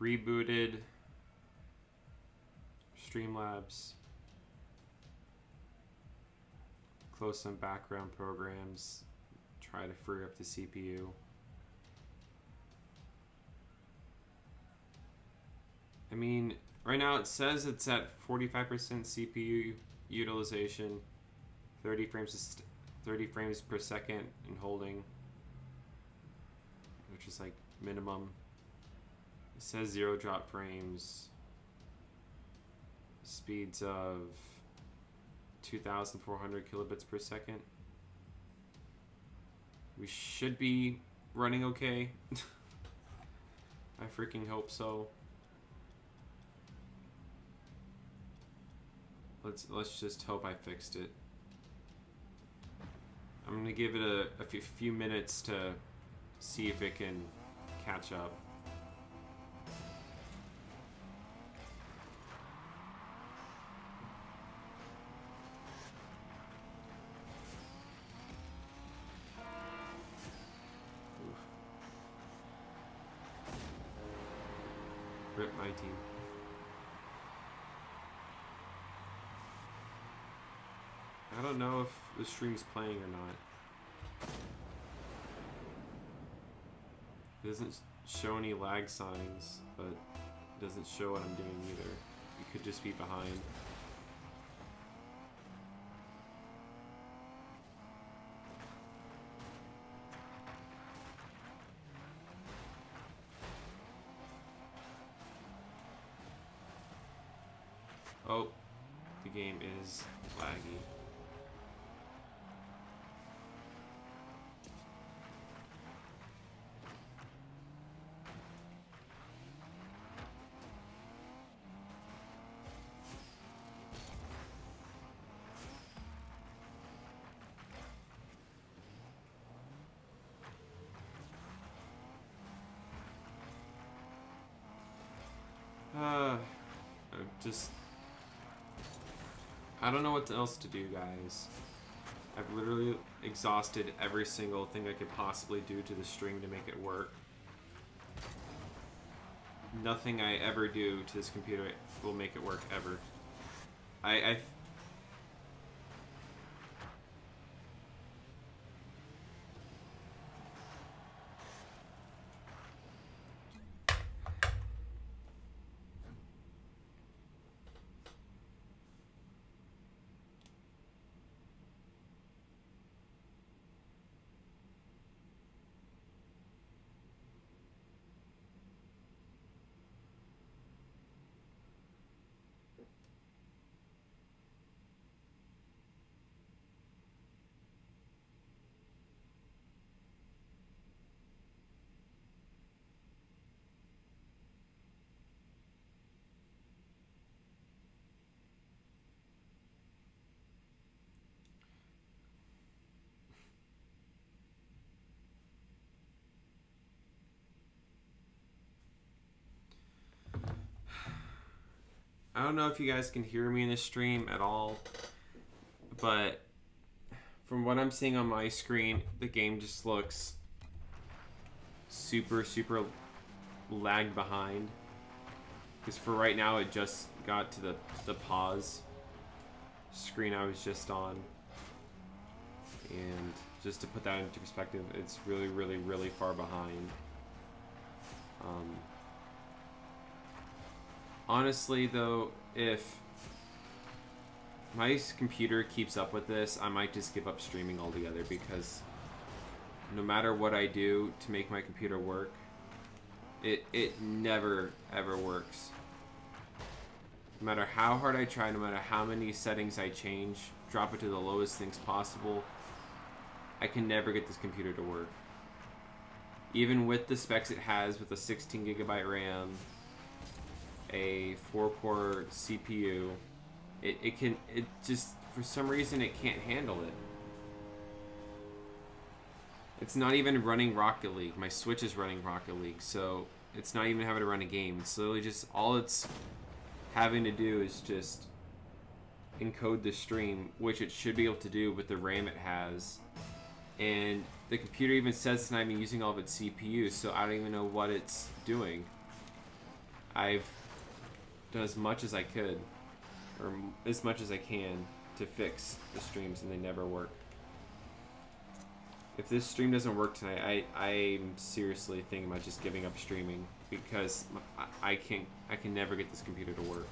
rebooted Streamlabs. Close some background programs. Try to free up the CPU. I mean, right now it says it's at 45% CPU utilization, 30 frames per second and holding, which is like minimum. It says 0 drop frames, speeds of 2,400 kilobits per second. We should be running okay. I freaking hope so. Let's just hope I fixed it. I'm gonna give it a few minutes to see if it can catch up. Oof. Rip my team. I don't know if the stream's playing or not. It doesn't show any lag signs, but it doesn't show what I'm doing either. You could just be behind. Oh, the game is laggy. I don't know what else to do, guys. I've literally exhausted every single thing I could possibly do to the stream to make it work. Nothing I ever do to this computer will make it work ever. I don't know if you guys can hear me in the stream at all, but from what I'm seeing on my screen, the game just looks super lagged behind. Because for right now, it just got to the pause screen I was just on. And just to put that into perspective, it's really far behind. Honestly, though, if my computer keeps up with this, I might just give up streaming altogether, because no matter what I do to make my computer work, it never ever works. No matter how hard I try, no matter how many settings I change, drop it to the lowest things possible, I can never get this computer to work. Even with the specs it has, with a 16GB RAM, a 4-core CPU, it just, for some reason, it can't handle it. It's not even running Rocket League. My Switch is running Rocket League, so it's not even having to run a game. It's literally just, all it's having to do is just encode the stream, which it should be able to do with the RAM it has. And the computer even says it's not even using all of its CPU, so I don't even know what it's doing. I've done as much as I could, or as much as I can, to fix the streams, and they never work. If this stream doesn't work tonight, I'm seriously thinking about just giving up streaming, because I can never get this computer to work.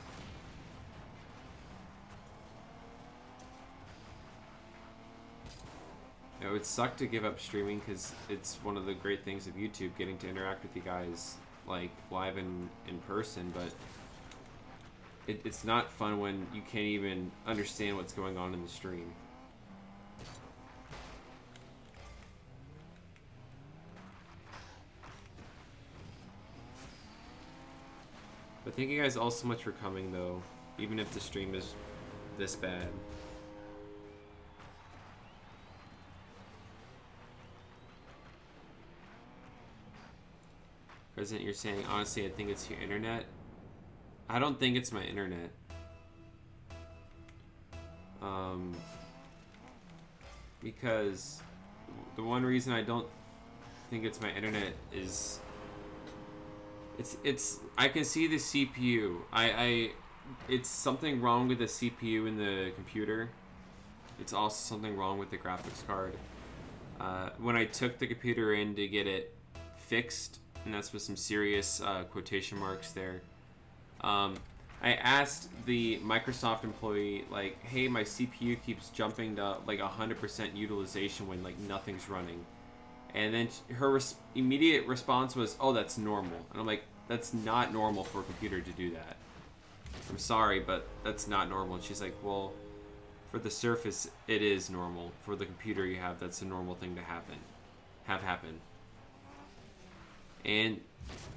It would suck to give up streaming, because it's one of the great things of YouTube, getting to interact with you guys like live and in person, but it's not fun when you can't even understand what's going on in the stream. But thank you guys all so much for coming, though, even if the stream is this bad. President, you're saying, honestly, I think it's your internet. I don't think it's my internet. Because the one reason I don't think it's my internet is I can see the CPU. It's something wrong with the CPU in the computer. It's also something wrong with the graphics card. When I took the computer in to get it fixed, and that's with some serious quotation marks there, I asked the Microsoft employee, like, hey, my CPU keeps jumping to like 100% utilization when like nothing's running. And then her immediate response was, oh, that's normal. And I'm like, that's not normal for a computer to do that. I'm sorry, but that's not normal. And she's like, well, for the Surface, it is normal. For the computer you have, that's a normal thing to have happen. And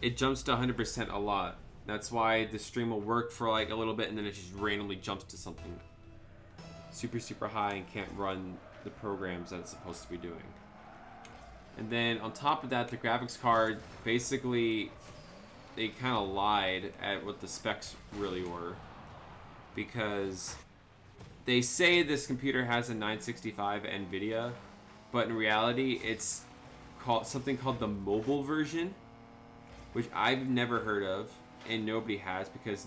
it jumps to 100% a lot. That's why the stream will work for like a little bit, and then it just randomly jumps to something super, super high and can't run the programs that it's supposed to be doing. And then on top of that, the graphics card, basically, they kind of lied at what the specs really were. Because they say this computer has a 965 NVIDIA, but in reality, it's something called the mobile version, which I've never heard of, and nobody has, because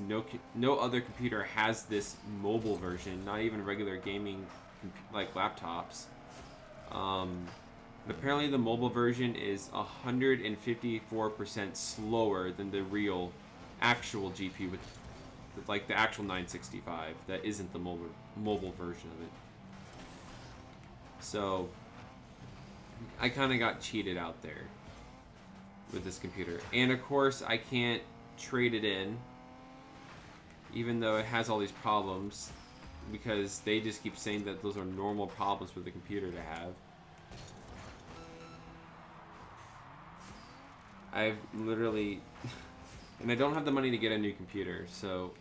no other computer has this mobile version, not even regular gaming like laptops. Apparently the mobile version is 154% slower than the real actual GPU with like the actual 965 that isn't the mobile version of it. So I kind of got cheated out there with this computer. And of course I can't trade it in, even though it has all these problems, because they just keep saying that those are normal problems for the computer to have. I've literally and I don't have the money to get a new computer, so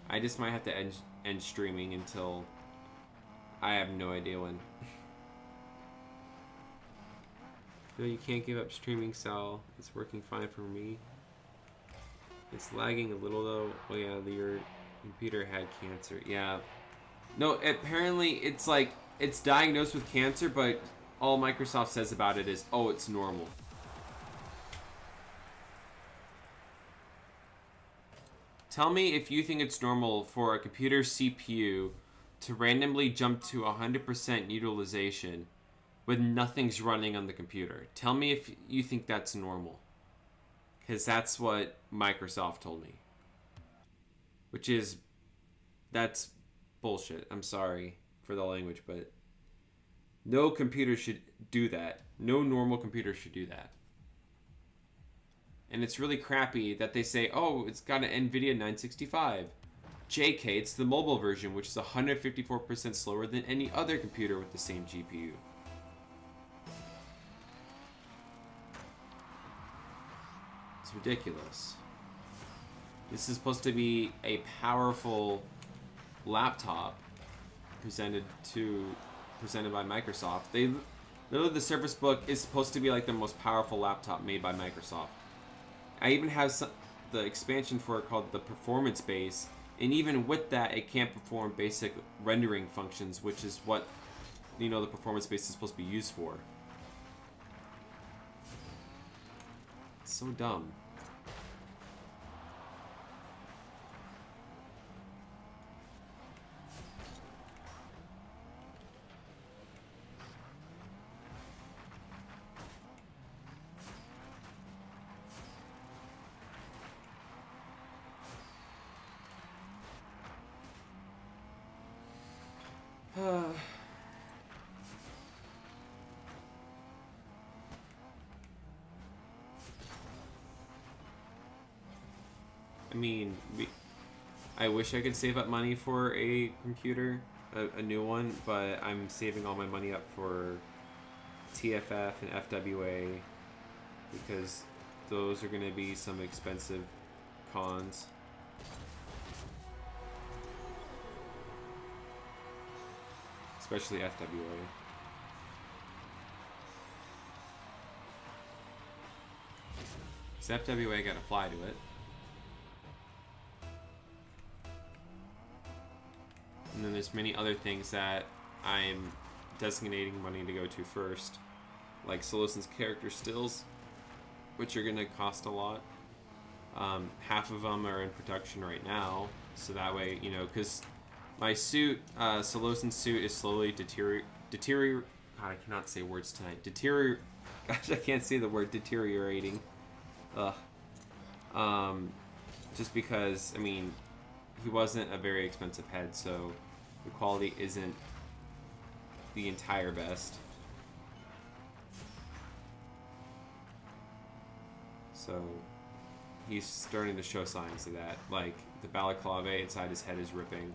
I just might have to end streaming until I have no idea when. No, you can't give up streaming, Sal. It's working fine for me. It's lagging a little though. Oh yeah, your computer had cancer. Yeah. No, apparently it's like, it's diagnosed with cancer, but all Microsoft says about it is, oh, it's normal. Tell me if you think it's normal for a computer CPU to randomly jump to 100% utilization when nothing's running on the computer. Tell me if you think that's normal. Because that's what Microsoft told me. Which is, that's bullshit. I'm sorry for the language, but no computer should do that. No normal computer should do that. And it's really crappy that they say, oh, it's got an NVIDIA 965. JK, it's the mobile version, which is 154% slower than any other computer with the same GPU. It's ridiculous. This is supposed to be a powerful laptop presented by Microsoft. Literally, the Surface Book is supposed to be like the most powerful laptop made by Microsoft. I even have the expansion for it called the Performance Base, and even with that, it can't perform basic rendering functions, which is what, you know, the Performance Base is supposed to be used for. It's so dumb. I mean, I wish I could save up money for a computer, a new one, but I'm saving all my money up for TFF and FWA because those are going to be some expensive cons. Especially FWA. Because FWA got to fly to it. And then there's many other things that I'm designating money to go to first. Like Solosun's character stills, which are going to cost a lot. Half of them are in production right now. So that way, you know, because my suit, Solosun's suit is slowly God, I cannot say words tonight. Gosh, I can't say the word deteriorating. Ugh. Just because, I mean, he wasn't a very expensive head, so the quality isn't the entire best. So he's starting to show signs of that. Like the balaclava inside his head is ripping.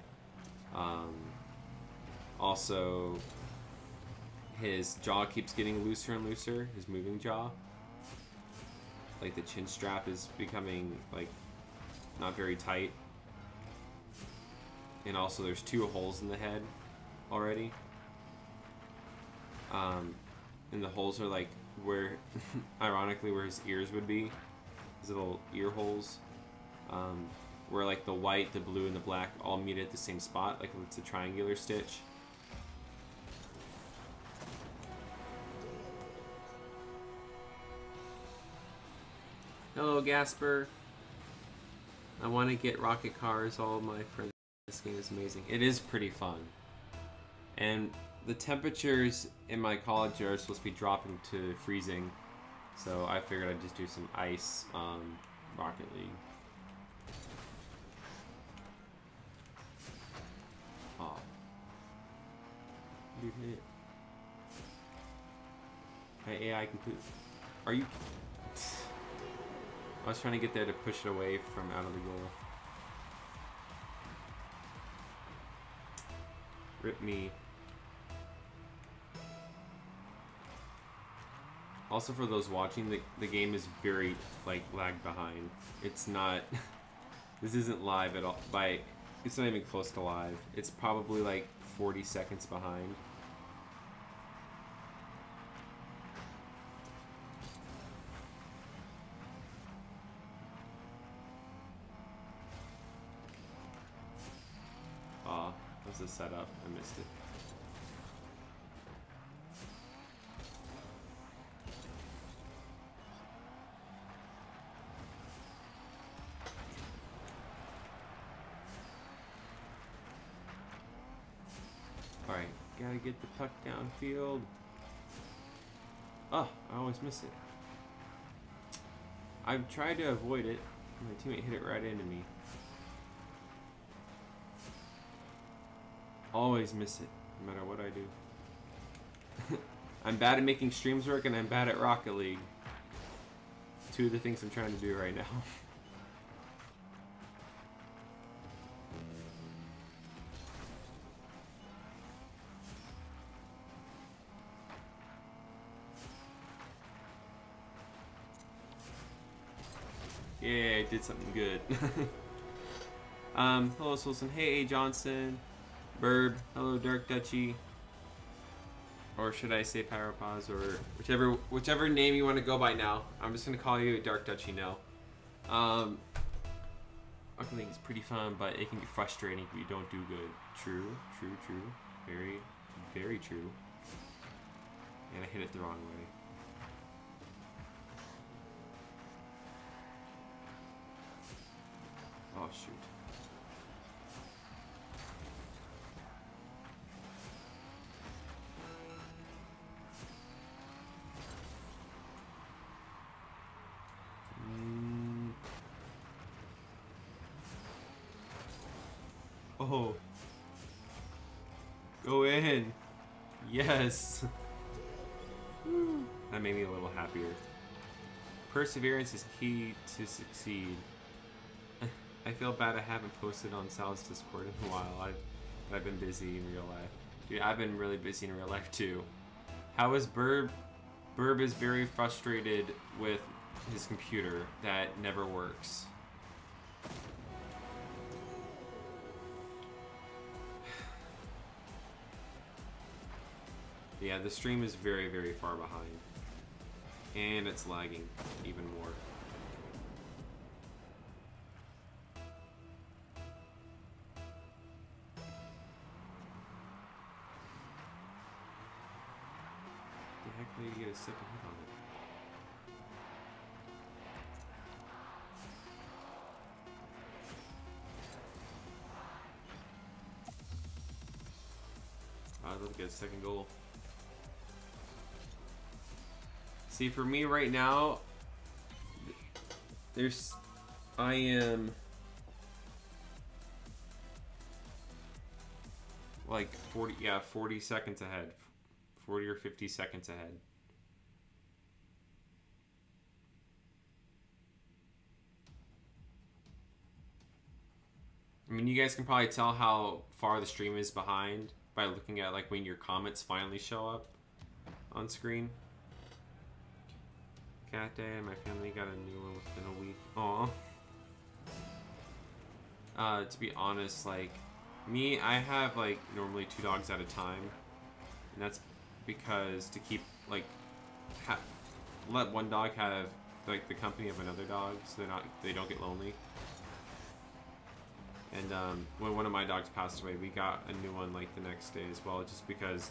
Also, his jaw keeps getting looser and looser, his moving jaw. Like the chin strap is becoming like not very tight. And also there's 2 holes in the head already. And the holes are like where, ironically, where his ears would be. His little ear holes. Where like the white, the blue, and the black all meet at the same spot. Like it's a triangular stitch. Hello, Gasper. I want to get rocket cars. All of my friends. This game is amazing. It is pretty fun. And the temperatures in my college are supposed to be dropping to freezing. So I figured I'd just do some ice Rocket League. Oh. You hit. My AI complete. Are you... I was trying to get there to push it away from out of the goal. Rip me. Also, for those watching, the game is very, like, lagged behind. It's not... This isn't live at all. It's not even close to live. It's probably, like, 40 seconds behind. Aw, that's a setup. I missed it. Alright, gotta get the puck downfield. Oh, I always miss it. I've tried to avoid it. My teammate hit it right into me. Always miss it, no matter what I do. I'm bad at making streams work, and I'm bad at Rocket League. 2 of the things I'm trying to do right now. Yeah, I did something good. Hello, Solson. Hey, Johnson. Burb. Hello, Dark Duchy. Or should I say Pyropause, or whichever name you want to go by now. I'm just gonna call you Dark Duchy now. Rocket League is pretty fun, but it can be frustrating if you don't do good. True, true, true. Very, very true. And I hit it the wrong way. Oh, shoot. Oh. Go in. Yes. That made me a little happier. Perseverance is key to succeed. I feel bad I haven't posted on Sal's Discord in a while. I've been busy in real life. Dude, I've been really busy in real life too. How is Burb? Burb is very frustrated with his computer that never works. Yeah, the stream is very, very far behind. And it's lagging even more. The heck do you get a sip of hit on it? I'd love to get a second goal. See, for me right now, I am like 40 seconds ahead. 40 or 50 seconds ahead. I mean, you guys can probably tell how far the stream is behind by looking at like when your comments finally show up on screen. Cat Day, my family got a new one within a week. Aw. To be honest, like, me, I have, like, normally 2 dogs at a time. And that's because to keep, like, let one dog have, like, the company of another dog so they don't get lonely. And, when one of my dogs passed away, we got a new one, like, the next day as well, just because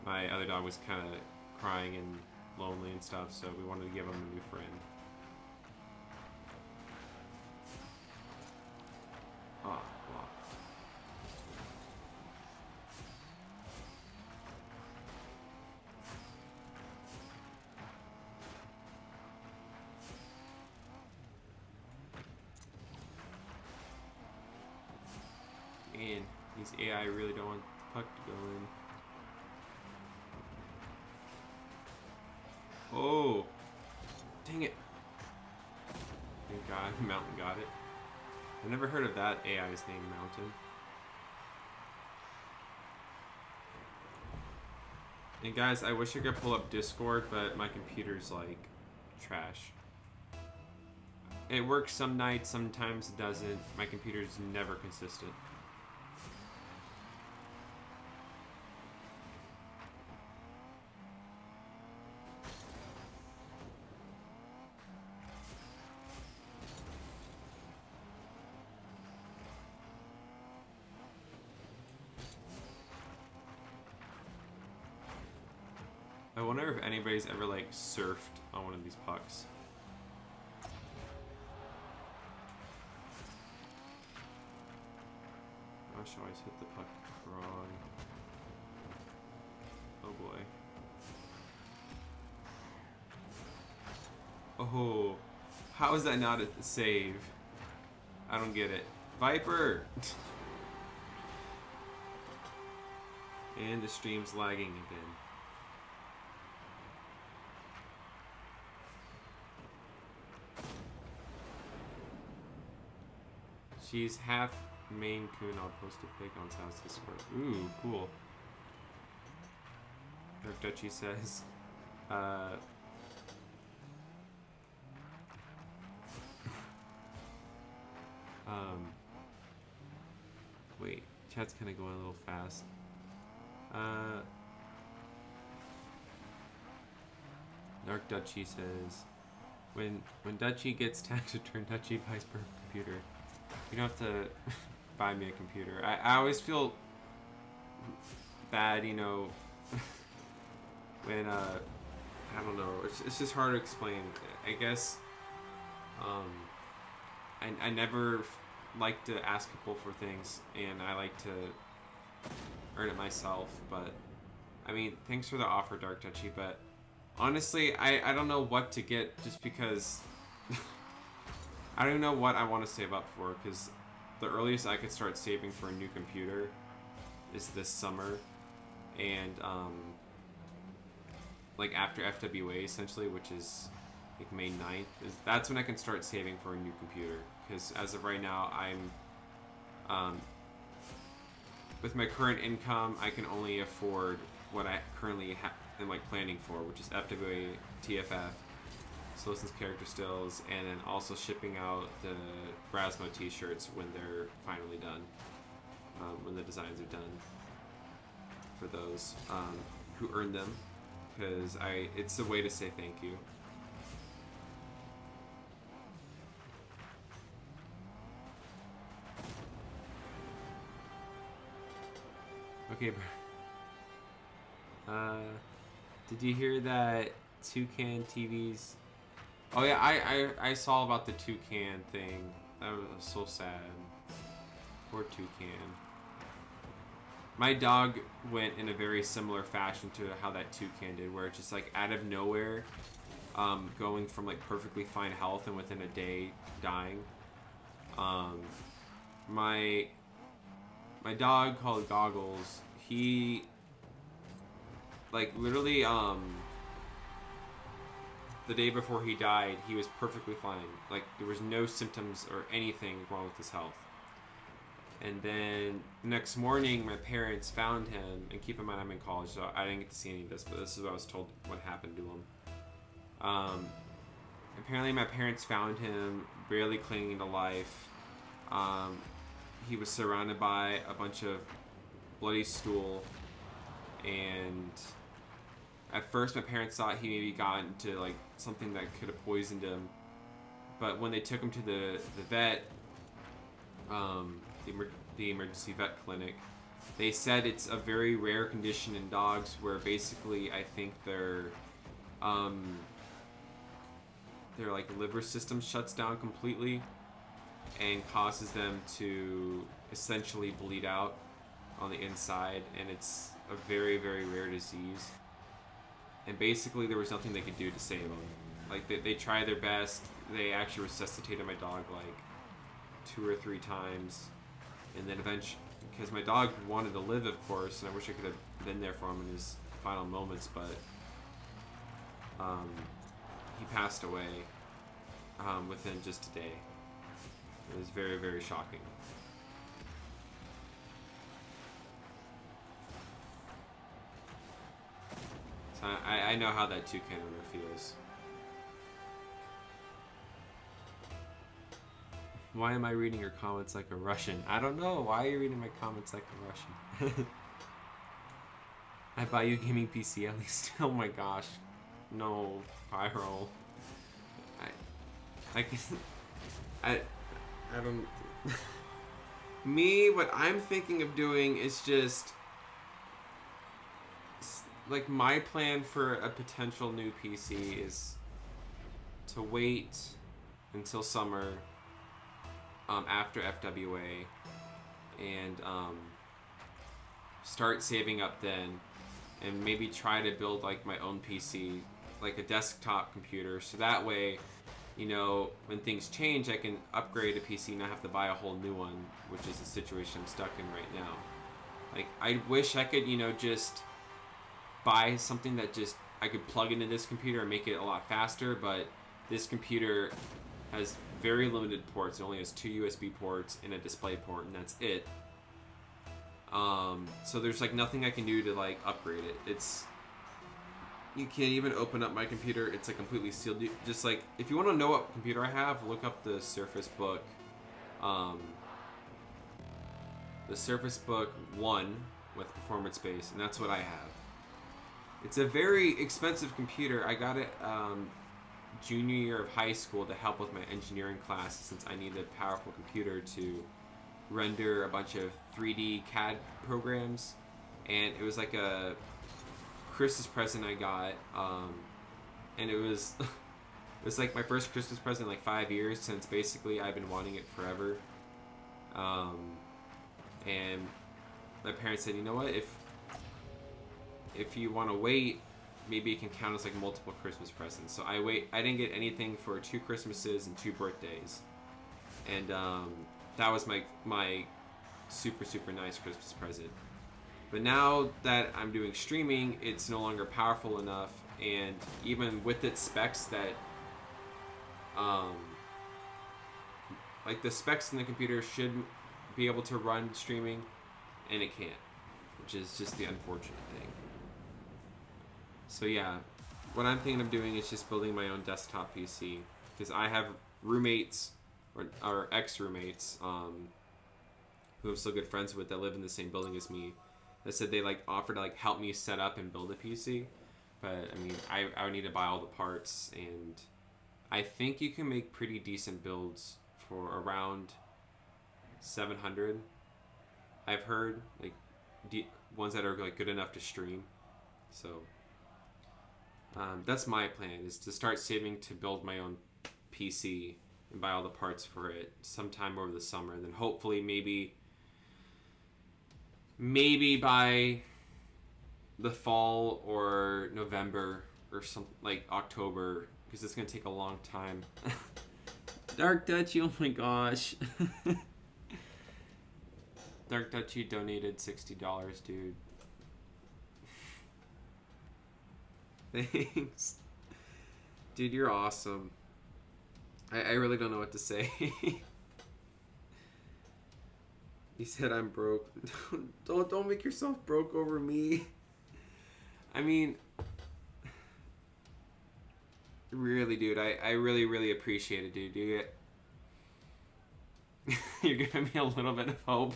my other dog was kind of crying and lonely and stuff, so we wanted to give him a new friend. Oh, wow. Man, these AI really don't want the puck to go in. Oh, dang it. Thank God, Mountain got it. I never heard of that AI's name, Mountain. And guys, I wish I could pull up Discord, but my computer's like trash. It works some nights, sometimes it doesn't. My computer's never consistent. I wonder if anybody's ever like surfed on one of these pucks. Gosh, I always hit the puck wrong. Oh boy. Oh, how is that not a save? I don't get it. Viper! And the stream's lagging again. She's half Maine Coon. I'll post a pic on Sal's Discord. Ooh, cool. Dark Dutchy says, wait, chat's kind of going a little fast. Dark Dutchy says, when Dutchy gets time to turn Dutchy buys per computer. You don't have to buy me a computer. I always feel bad, you know, when, I don't know, it's just hard to explain. I guess, I never like to ask people for things, and I like to earn it myself, but, I mean, thanks for the offer, Dark Dutchy, but honestly, I don't know what to get just because I don't even know what I want to save up for, because the earliest I could start saving for a new computer is this summer, and like after FWA essentially, which is like May 9th, that's when I can start saving for a new computer. Because as of right now, I'm with my current income, I can only afford what I currently am like planning for, which is FWA, TFF, Solstice character stills, and then also shipping out the Brasmo t-shirts when they're finally done, when the designs are done for those who earned them, because it's a way to say thank you. Okay, did you hear that Toucan TV's... Oh yeah, I saw about the Toucan thing. That was so sad. Poor Toucan. My dog went in a very similar fashion to how that Toucan did, where it's just like out of nowhere, going from like perfectly fine health and within a day dying. My dog called Goggles, he like literally the day before he died, he was perfectly fine. Like there was no symptoms or anything wrong with his health. And then next morning, my parents found him, and keep in mind I'm in college, so I didn't get to see any of this, but this is what I was told what happened to him. Apparently my parents found him barely clinging to life. He was surrounded by a bunch of bloody stool, and at first my parents thought he maybe got into like something that could have poisoned him, but when they took him to the vet, the emergency vet clinic, they said it's a very rare condition in dogs where basically I think their like liver system shuts down completely and causes them to essentially bleed out on the inside, and it's a very, very rare disease. And basically there was nothing they could do to save him. Like they tried their best. They actually resuscitated my dog like 2 or 3 times, and then eventually, because my dog wanted to live, of course, and I wish I could have been there for him in his final moments, but he passed away within just a day. It was very, very shocking. So I know how that Toucan owner feels. Why am I reading your comments like a Russian? I don't know. Why are you reading my comments like a Russian? I buy you a gaming PC at least. Oh my gosh. No, Pyro. I don't... Me, what I'm thinking of doing is just... Like, my plan for a potential new PC is to wait until summer, after FWA, and start saving up then, and maybe try to build like my own PC, like a desktop computer, so that way, you know, when things change, I can upgrade a PC and not have to buy a whole new one, which is the situation I'm stuck in right now. Like, I wish I could, you know, just buy something that just I could plug into this computer and make it a lot faster, but this computer has very limited ports. It only has 2 USB ports and a display port, and that's it. So there's like nothing I can do to like upgrade it. It's, you can't even open up my computer. It's like completely sealed. Just like, if you want to know what computer I have, look up the Surface Book. The Surface Book 1 with performance base, and that's what I have. It's a very expensive computer. I got it junior year of high school to help with my engineering class, since I needed a powerful computer to render a bunch of 3D CAD programs, and it was like a Christmas present I got, and it was it was like my first Christmas present in like 5 years, since basically I've been wanting it forever. And my parents said, you know what, if you want to wait, maybe it can count as like multiple Christmas presents. So I didn't get anything for 2 Christmases and 2 birthdays, and that was my super, super nice Christmas present. But now that I'm doing streaming, it's no longer powerful enough, and even with its specs that um, like the specs in the computer should be able to run streaming, and it can't, which is just the unfortunate thing. So yeah, what I'm thinking of doing is just building my own desktop PC, because I have roommates or ex-roommates who I'm still good friends with that live in the same building as me. That said they like offer to like help me set up and build a PC, but I mean I would need to buy all the parts, and I think you can make pretty decent builds for around 700. I've heard like ones that are like good enough to stream. So that's my plan, is to start saving to build my own PC and buy all the parts for it sometime over the summer, and then hopefully maybe by the fall or November or something, like October, because it's gonna take a long time. Dark Dutchy, oh my gosh. Dark Dutchy donated $60, dude. Thanks. Dude, you're awesome. I really don't know what to say. He said I'm broke. Don't make yourself broke over me. I mean, really, dude, I really, really appreciate it, dude. You're giving me a little bit of hope.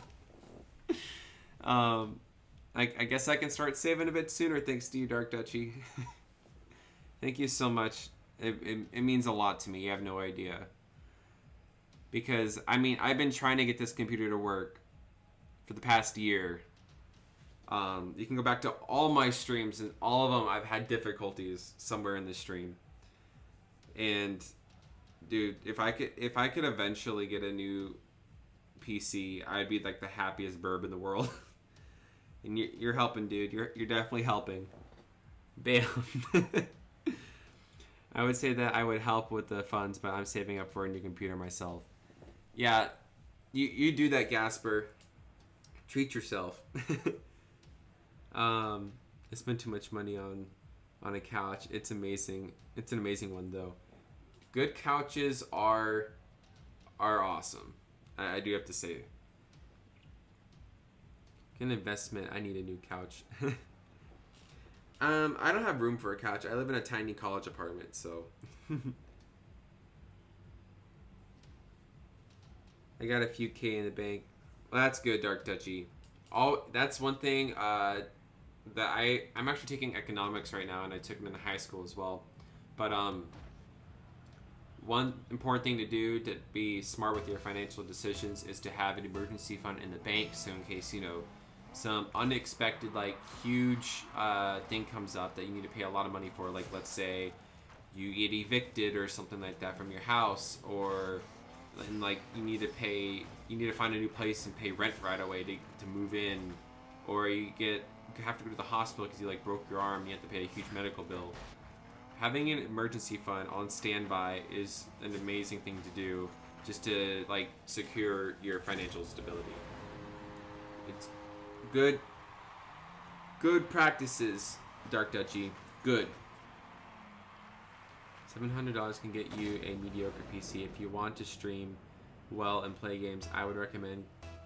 I guess I can start saving a bit sooner, thanks to you, Dark Dutchy. Thank you so much. It means a lot to me. You have no idea. Because, I mean, I've been trying to get this computer to work for the past year. You can go back to all my streams, and all of them I've had difficulties somewhere in the stream. And, dude, if I could eventually get a new PC, I'd be like the happiest burb in the world. And you're helping, dude. You're definitely helping. Bam. I would say that I would help with the funds, but I'm saving up for a new computer myself. Yeah, you do that, Gasper. Treat yourself. I spent too much money on a couch. It's amazing. It's an amazing one, though. Good couches are awesome. I do have to say. An investment. I need a new couch. I don't have room for a couch. I live in a tiny college apartment, so. I got a few K in the bank. Well, that's good, Dark Dutchy. That's one thing that I'm actually taking economics right now, and I took it in high school as well. But one important thing to do to be smart with your financial decisions is to have an emergency fund in the bank, so in case, you know, some unexpected, like, huge thing comes up that you need to pay a lot of money for, like, let's say you get evicted or something like that from your house, or and like you need to find a new place and pay rent right away to move in, or you have to go to the hospital because you like broke your arm, you have to pay a huge medical bill. Having an emergency fund on standby is an amazing thing to do, just to like secure your financial stability. It's good practices, Dark Dutchy. Good. $700 can get you a mediocre PC. If you want to stream well and play games, I would recommend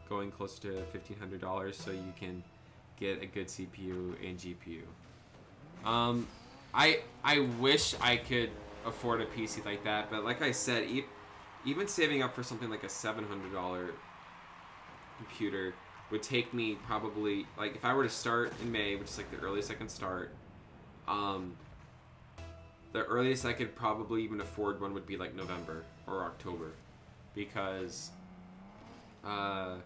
going closer to $1,500 so you can get a good CPU and GPU. I wish I could afford a PC like that, but like I said, even saving up for something like a $700 computer would take me probably, like, if I were to start in May, which is like the earliest I can start, the earliest I could probably even afford one would be like November or October, because I'm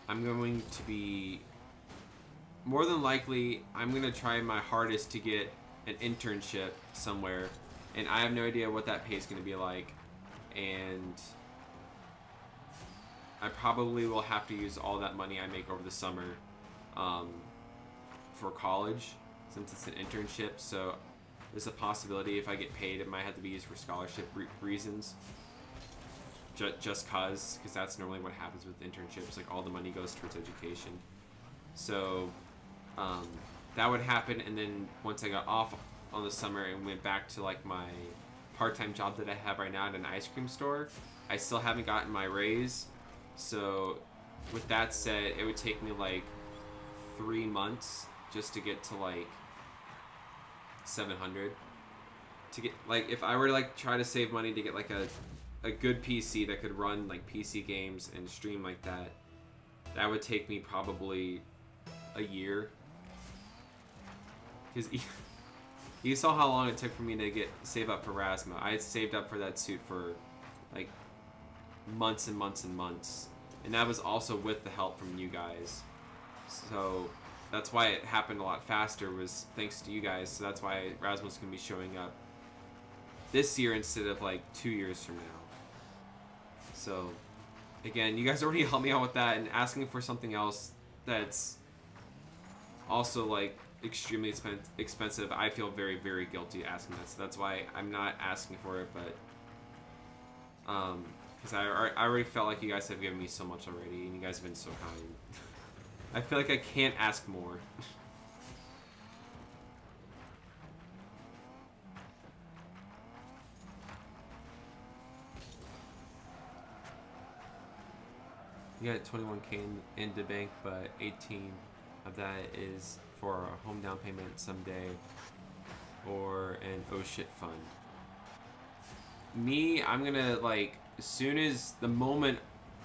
going to be, more than likely, I'm going to try my hardest to get an internship somewhere, and I have no idea what that pay is going to be like, and I probably will have to use all that money I make over the summer for college, since it's an internship. So there's a possibility if I get paid, it might have to be used for scholarship reasons, just because that's normally what happens with internships. Like, all the money goes towards education. So that would happen, and then once I got off on the summer and went back to like my part-time job that I have right now at an ice cream store. I still haven't gotten my raise. So with that said, it would take me like 3 months just to get to like 700. To get, like, if I were to like try to save money to get like a good PC that could run like PC games and stream like that, that would take me probably a year. Because you saw how long it took for me to save up for Rasma. I had saved up for that suit for like months and months and months, and that was also with the help from you guys. So that's why it happened a lot faster, was thanks to you guys. So that's why Rasma's gonna be showing up this year instead of like 2 years from now. So again, you guys already helped me out with that, and asking for something else that's also like extremely expensive, I feel very, very guilty asking that. So that's why I'm not asking for it, but because I already felt like you guys have given me so much already, and you guys have been so kind. I feel like I can't ask more. You got 21K in the bank, but 18 of that is for a home down payment someday, or an oh shit fund. Me, I'm gonna, like, as soon as the moment,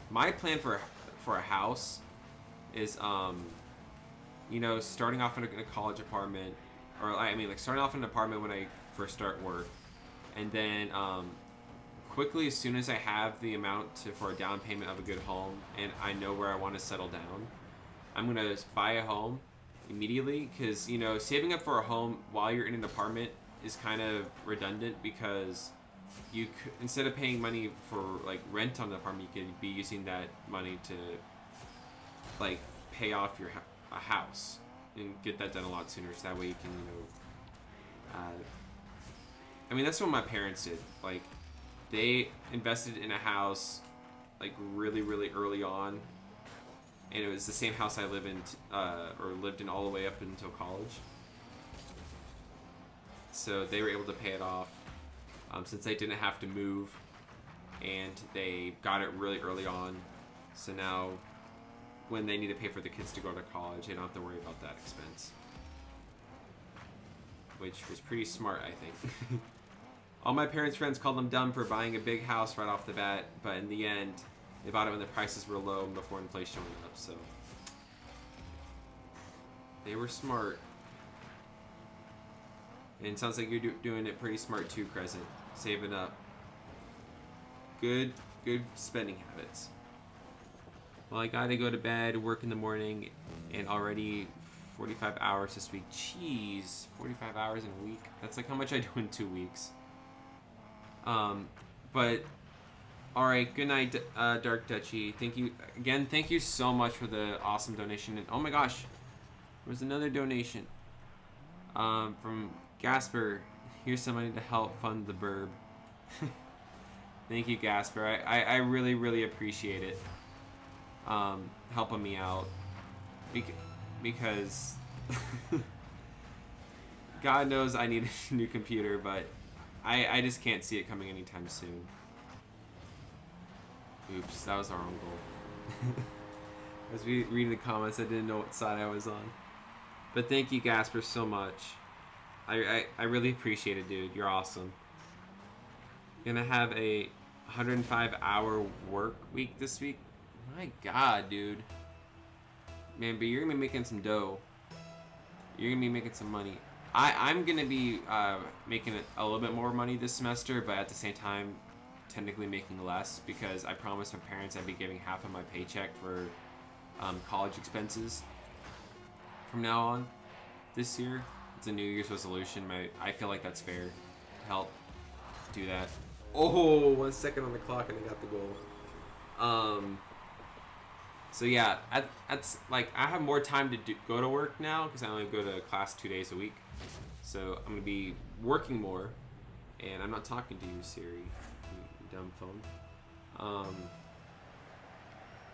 my plan for a house is, you know, starting off in a college apartment, or I mean, like, starting off in an apartment when I first start work, and then quickly, as soon as I have the amount for a down payment of a good home, and I know where I want to settle down, I'm gonna buy a home immediately. Because, you know, saving up for a home while you're in an apartment is kind of redundant, because you could, instead of paying money for like rent on the apartment, you could be using that money to like pay off a house and get that done a lot sooner, so that way you can, you know, I mean, that's what my parents did. Like, they invested in a house like really, really early on, and it was the same house I lived in all the way up until college. So they were able to pay it off, since they didn't have to move, and they got it really early on. So now, when they need to pay for the kids to go to college, they don't have to worry about that expense, which was pretty smart, I think. All my parents' friends called them dumb for buying a big house right off the bat, but in the end, they bought it when the prices were low and before inflation went up, so they were smart. And it sounds like you're doing it pretty smart too, Crescent. Saving up. Good spending habits. Well, I gotta go to bed, work in the morning, and already 45 hours this week. Jeez, 45 hours in a week. That's like how much I do in 2 weeks. But alright, good night, Dark Duchy. Thank you so much for the awesome donation. And oh my gosh, there's another donation from Gasper. Here's some money to help fund the burb. Thank you, Gasper. I really, really appreciate it, helping me out, because God knows I need a new computer, but I just can't see it coming anytime soon. Oops, that was our own goal. As we read the comments, I didn't know what side I was on. But thank you, Gasper, so much. I really appreciate it, dude. You're awesome. Gonna have a 105-hour work week this week. My God, dude. Man, but you're gonna be making some dough. You're gonna be making some money. I'm gonna be making a little bit more money this semester, but at the same time, technically making less, because I promised my parents I'd be giving half of my paycheck for college expenses from now on this year. It's a New Year's resolution. I feel like that's fair to help do that. Oh, 1 second on the clock and I got the goal. So yeah, that's like, I have more time to go to work now because I only go to class 2 days a week. So I'm gonna be working more, and I'm not talking to you, Siri, you dumb phone.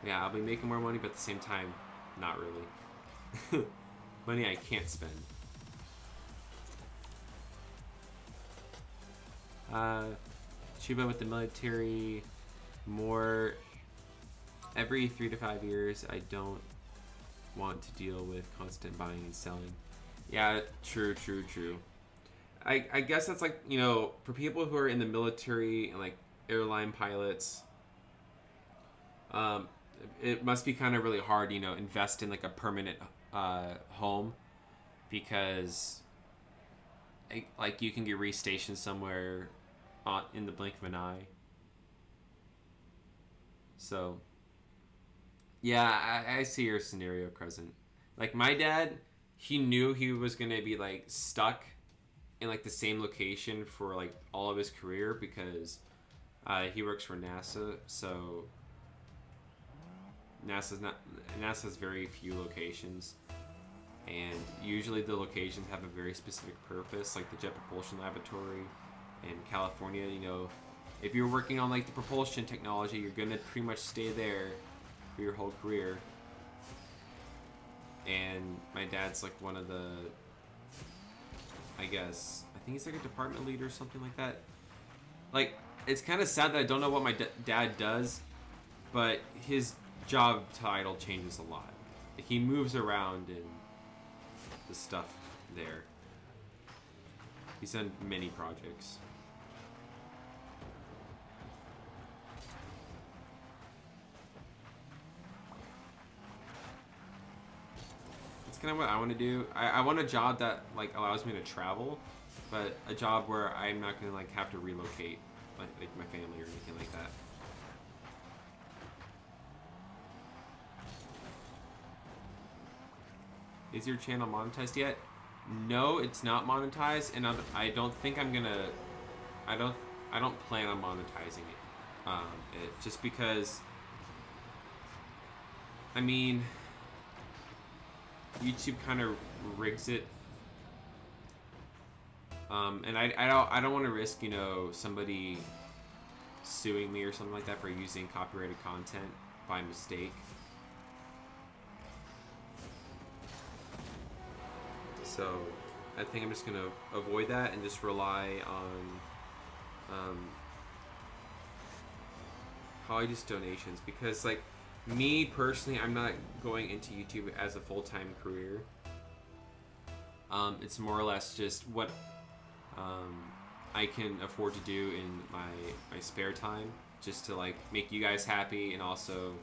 Yeah, I'll be making more money, but at the same time, not really. Money I can't spend. Chuba with the military, more every 3 to 5 years. I don't want to deal with constant buying and selling. Yeah, true. I guess that's like, you know, for people who are in the military and like airline pilots, it must be kind of really hard, you know, invest in like a permanent home, because like you can get restationed somewhere in the blink of an eye. So yeah, I see your scenario, Crescent. Like my dad, he knew he was gonna be like stuck in like the same location for like all of his career, because he works for NASA. So NASA has very few locations, and usually the locations have a very specific purpose, like the Jet Propulsion Laboratory in California. You know, if you're working on like the propulsion technology, you're gonna pretty much stay there for your whole career. And my dad's like one of the, I think he's like a department leader or something like that. Like, it's kind of sad that I don't know what my dad does, but his job title changes a lot. He moves around in the stuff there. He's done many projects. That's kind of what I want to do. I want a job that like allows me to travel, but a job where I'm not gonna like have to relocate like my family or anything like that. Is your channel monetized yet? No, it's not monetized, and I don't think I'm gonna. I don't plan on monetizing it. Just because. I mean, YouTube kind of rigs it, and I don't want to risk, you know, somebody suing me or something like that for using copyrighted content by mistake. So I think I'm just gonna avoid that and just rely on probably just donations, because like me personally, I'm not going into YouTube as a full-time career. It's more or less just what I can afford to do in my spare time, just to like make you guys happy, and also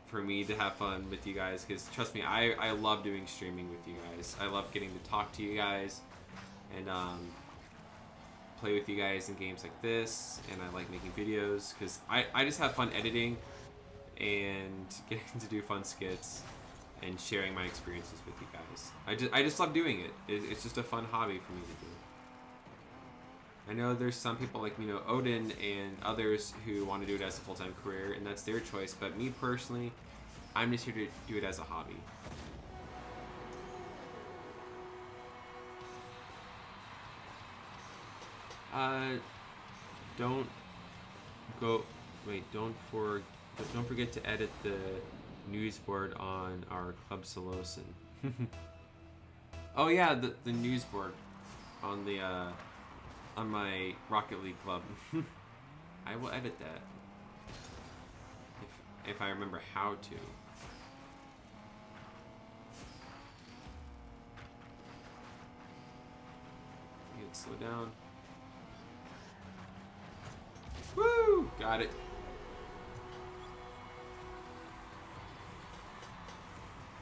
for me to have fun with you guys, because trust me, I love doing streaming with you guys. I love getting to talk to you guys and play with you guys in games like this, and I like making videos because I just have fun editing and getting to do fun skits and sharing my experiences with you guys. I just love doing it. It's just a fun hobby for me to do. I know there's some people like, you know, Odin and others who want to do it as a full-time career, and that's their choice, but me personally, I'm just here to do it as a hobby. Don't forget to edit the news board on our Club Solosin. Oh yeah, the news board on the on my Rocket League club. I will edit that if I remember how to. Need to slow down. Woo! Got it.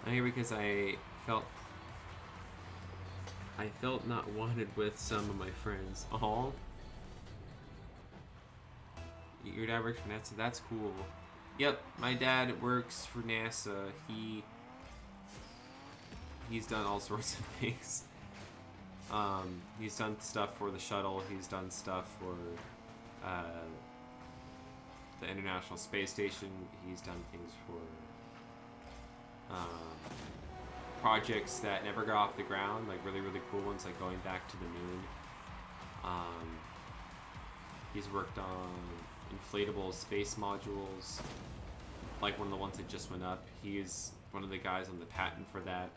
I'm here because I felt not wanted with some of my friends. Aw. Your dad works for NASA. That's cool. Yep, my dad works for NASA. He's done all sorts of things. He's done stuff for the shuttle. He's done stuff for the International Space Station. He's done things for projects that never got off the ground, like really cool ones, like going back to the moon. He's worked on inflatable space modules, like one of the ones that just went up. He's one of the guys on the patent for that.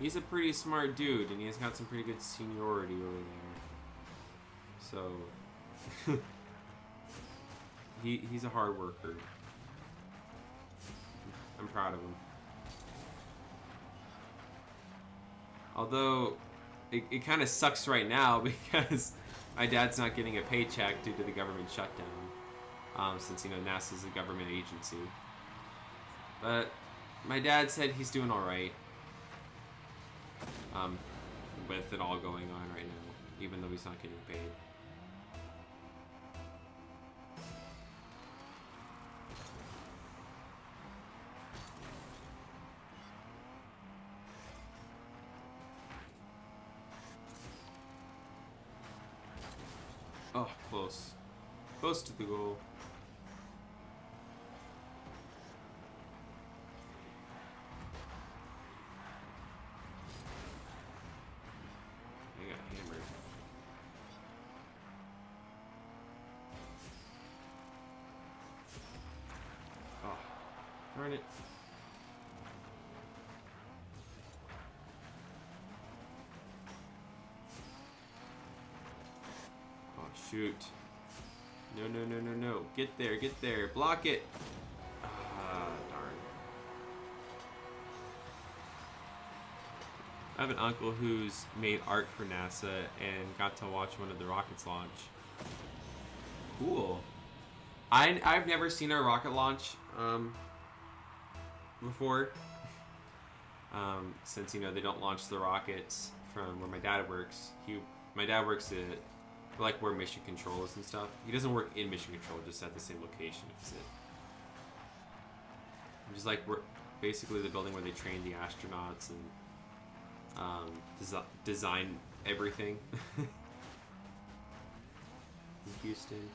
He's a pretty smart dude, and he's got some pretty good seniority over there. So, he's a hard worker. I'm proud of him. Although, it kind of sucks right now because my dad's not getting a paycheck due to the government shutdown. Since, you know, NASA's a government agency. But my dad said he's doing alright. With it all going on right now, even though he's not getting paid. Oh, close. Close to the goal. I got hammered. Oh, darn it. Oh, shoot. No, no, no, no, no. Get there, get there. Block it. Ah, darn. I have an uncle who's made art for NASA and got to watch one of the rockets launch. Cool. I've never seen a rocket launch before. Since, you know, they don't launch the rockets from where my dad works. My dad works at, like, where Mission Control is and stuff. He doesn't work in Mission Control, just at the same location as it. Just like, we're basically the building where they train the astronauts and design everything. In Houston.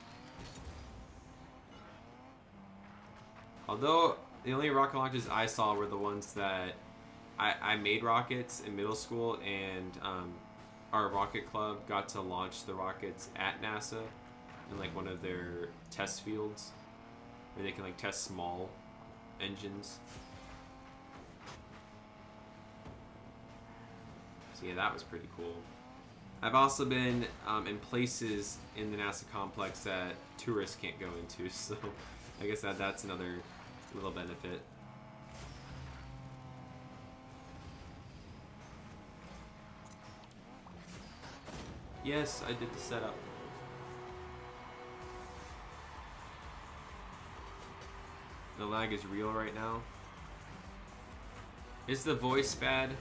Although, the only rocket launches I saw were the ones that I made rockets in middle school, and our rocket club got to launch the rockets at NASA in like one of their test fields where they can like test small engines. So yeah, that was pretty cool. I've also been in places in the NASA complex that tourists can't go into, so I guess that's another little benefit. Yes, I did the setup. The lag is real right now. Is the voice bad?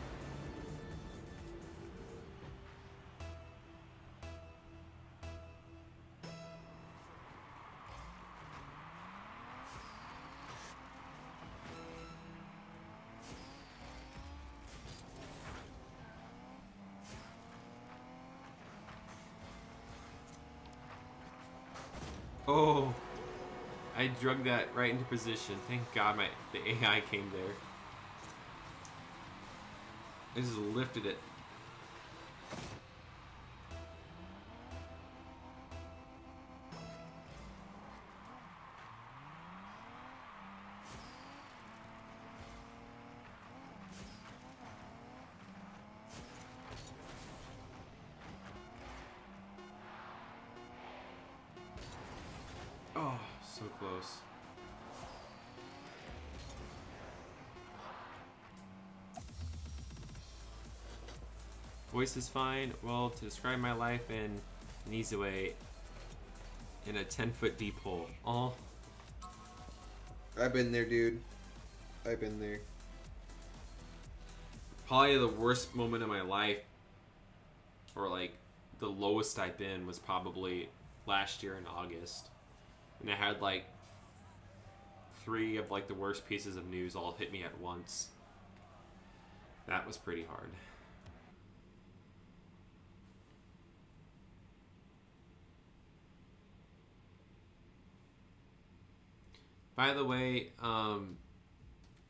Oh, I drug that right into position. Thank God the AI came there. I just lifted it. Oh, so close. Voice is fine. Well, to describe my life in an easy way, in a 10-foot deep hole. Oh. I've been there, dude. I've been there. Probably the worst moment of my life, or like the lowest I've been, was probably last year in August. And I had like 3 of like the worst pieces of news all hit me at once. That was pretty hard. By the way,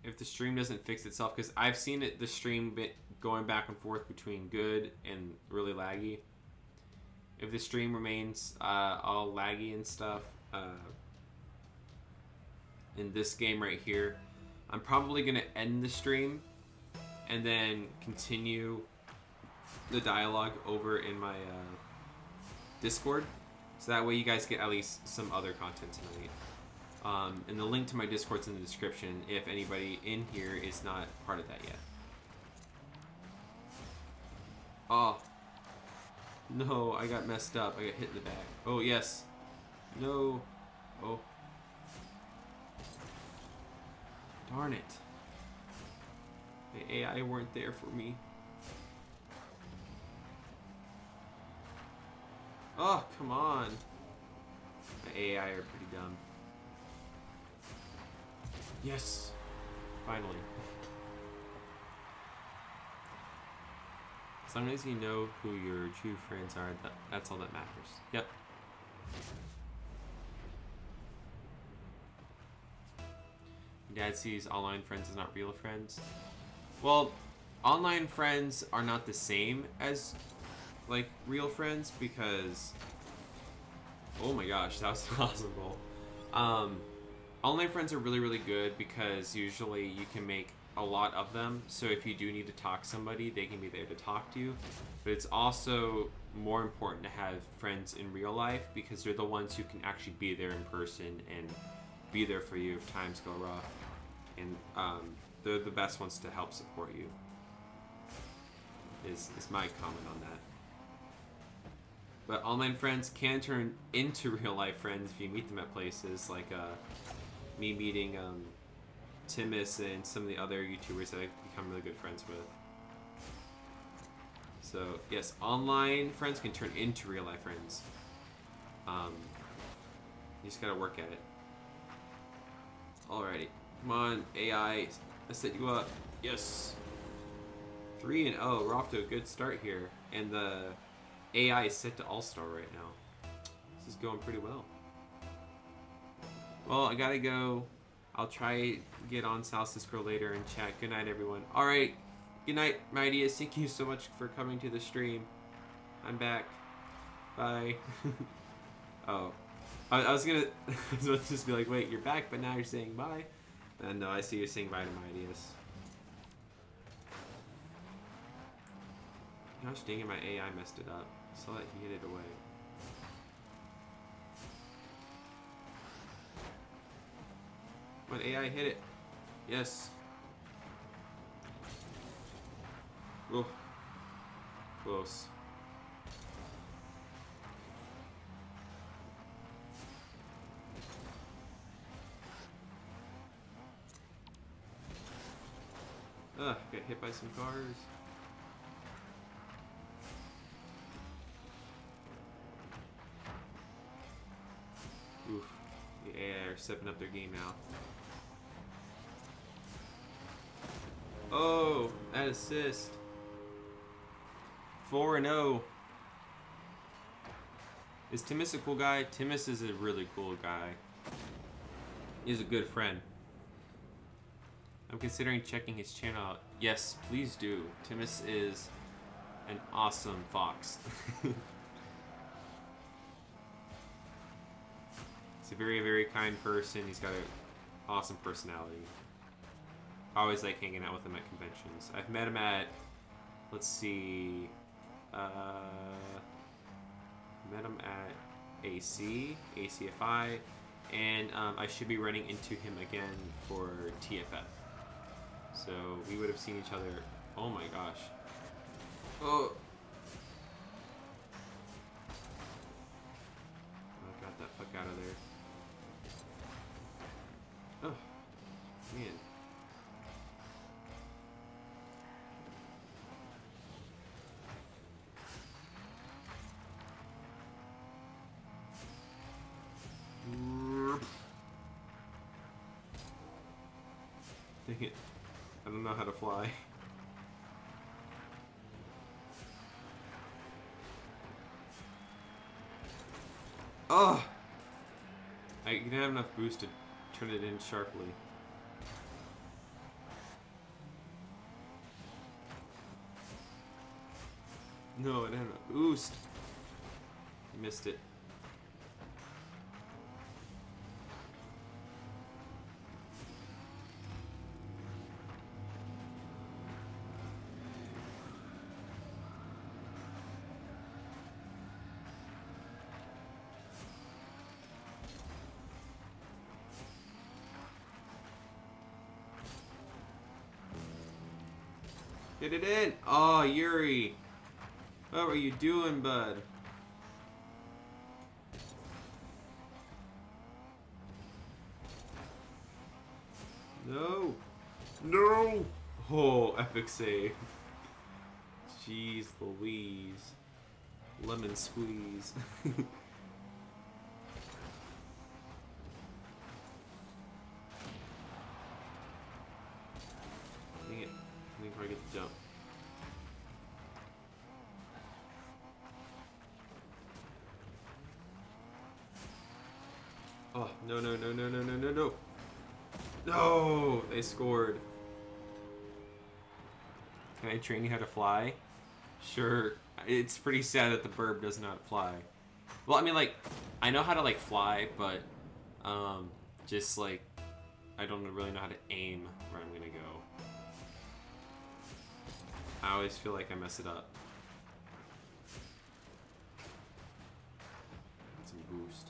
if the stream doesn't fix itself, because I've seen the stream going back and forth between good and really laggy. If the stream remains all laggy and stuff, in this game right here, I'm probably going to end the stream and then continue the dialogue over in my Discord. So that way you guys get at least some other content tonight. And the link to my Discord's in the description if anybody in here is not part of that yet. Oh. No, I got messed up. I got hit in the back. Oh, yes. No. Oh. Darn it. The AI weren't there for me. Oh, come on. The AI are pretty dumb. Yes. Finally. As long as you know who your true friends are, that's all that matters. Yep. Dad sees online friends as not real friends. Well, online friends are not the same as like real friends because oh my gosh, that was impossible. Online friends are really, really good because usually you can make a lot of them. So if you do need to talk to somebody, they can be there to talk to you. But it's also more important to have friends in real life because they're the ones who can actually be there in person and be there for you if times go rough. And they're the best ones to help support you. Is my comment on that. But online friends can turn into real life friends if you meet them at places like me meeting Timus and some of the other YouTubers that I've become really good friends with. So yes, online friends can turn into real life friends. You just gotta work at it. Alrighty, come on AI, I set you up. Yes. 3-0. We're off to a good start here, and the AI is set to All-Star right now. This is going pretty well. Well, I gotta go. I'll try get on Sal's Discord later and chat. Good night, everyone. All right. Good night, my ideas. Thank you so much for coming to the stream. I'm back. Bye. Oh, I was gonna just be like, wait, you're back, but now you're saying bye. And no, I see you saying bye to my ideas. Gosh dang it, my AI messed it up. I saw that he hid it away. Come on, AI, hit it. Yes. Oh, close. Ugh, got hit by some cars. Oof, the AI are stepping up their game now. Oh, that assist. 4-0. Is Timus a cool guy? Timus is a really cool guy. He's a good friend. I'm considering checking his channel out. Yes, please do. Timus is an awesome fox. He's a very, very kind person. He's got an awesome personality. I always like hanging out with him at conventions. I've met him at, let's see, met him at ACFI, and I should be running into him again for TFF. So we would have seen each other. Oh my gosh. Oh. I got that fuck out of there. Oh, man. Dang it. I don't know how to fly. Oh! I didn't have enough boost to turn it in sharply. No, I didn't have enough boost. Missed it. Get it in. Oh, Yuri. What are you doing, bud? No. No. Oh, epic save. Jeez Louise. Lemon squeeze. Dang it. I think I get the jump. Oh, no, no, no, no, no, no, no, no. No! They scored. Can I train you how to fly? Sure. It's pretty sad that the burb does not fly. Well, I mean, like, I know how to, like, fly, but, just, like, I don't really know how to aim where I'm gonna go. I always feel like I mess it up. Some boost.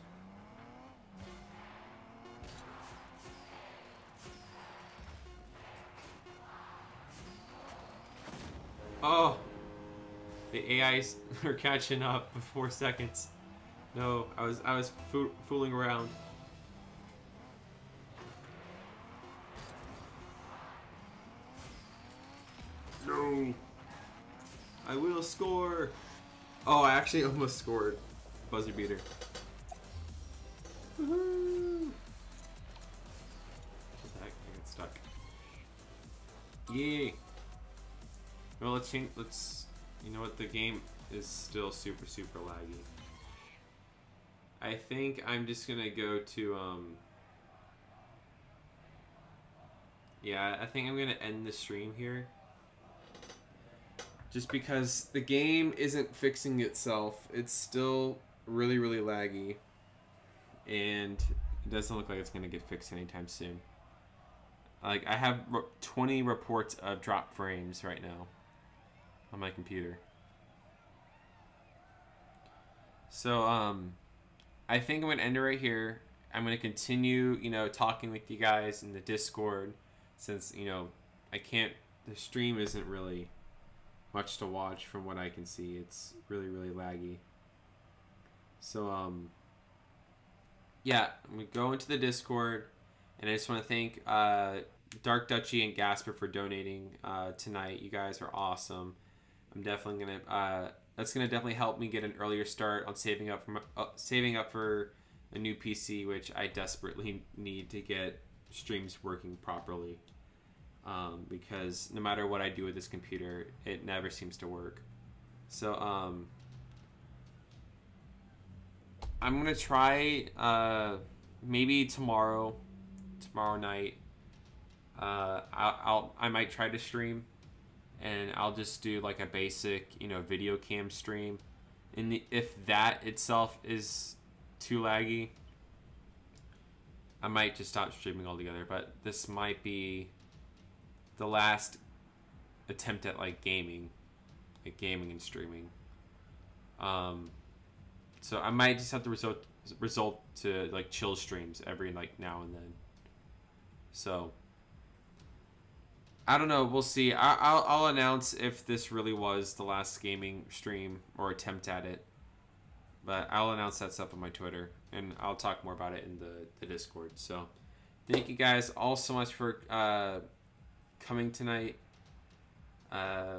Oh! The AIs are catching up with 4 seconds. No, I was fooling around. No! I will score! Oh, I actually almost scored. Buzzer beater. Woohoo! I got stuck. Yay! Well, let's change. You know what? The game is still super laggy. I think I'm just gonna go to yeah, I think I'm gonna end the stream here. Just because the game isn't fixing itself. It's still really laggy. And it doesn't look like it's gonna get fixed anytime soon. Like, I have 20 reports of drop frames right now on my computer. So, I think I'm going to end it right here. I'm going to continue, you know, talking with you guys in the Discord since, you know, the stream isn't really much to watch from what I can see. It's really laggy. So, yeah, I'm going to go into the Discord, and I just want to thank Dark Duchy and Gasper for donating tonight. You guys are awesome. I'm definitely going to... that's going to definitely help me get an earlier start on saving up for a new PC, which I desperately need to get streams working properly. Because no matter what I do with this computer, it never seems to work. So, I'm going to try maybe tomorrow night. I might try to stream. And I'll just do like a basic, you know, video cam stream. And if that itself is too laggy, I might just stop streaming altogether. But this might be the last attempt at like gaming and streaming. So I might just have to resort to like chill streams every like now and then. So I don't know. We'll see. I'll announce if this really was the last gaming stream or attempt at it. But I'll announce that stuff on my Twitter, and I'll talk more about it in the Discord. So, thank you guys all so much for coming tonight. I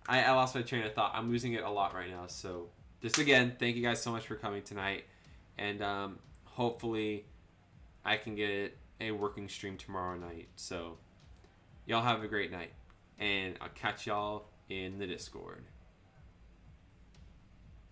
lost my train of thought. I'm losing it a lot right now. So, just again, thank you guys so much for coming tonight, and hopefully I can get a working stream tomorrow night. So, y'all have a great night. And I'll catch y'all in the Discord.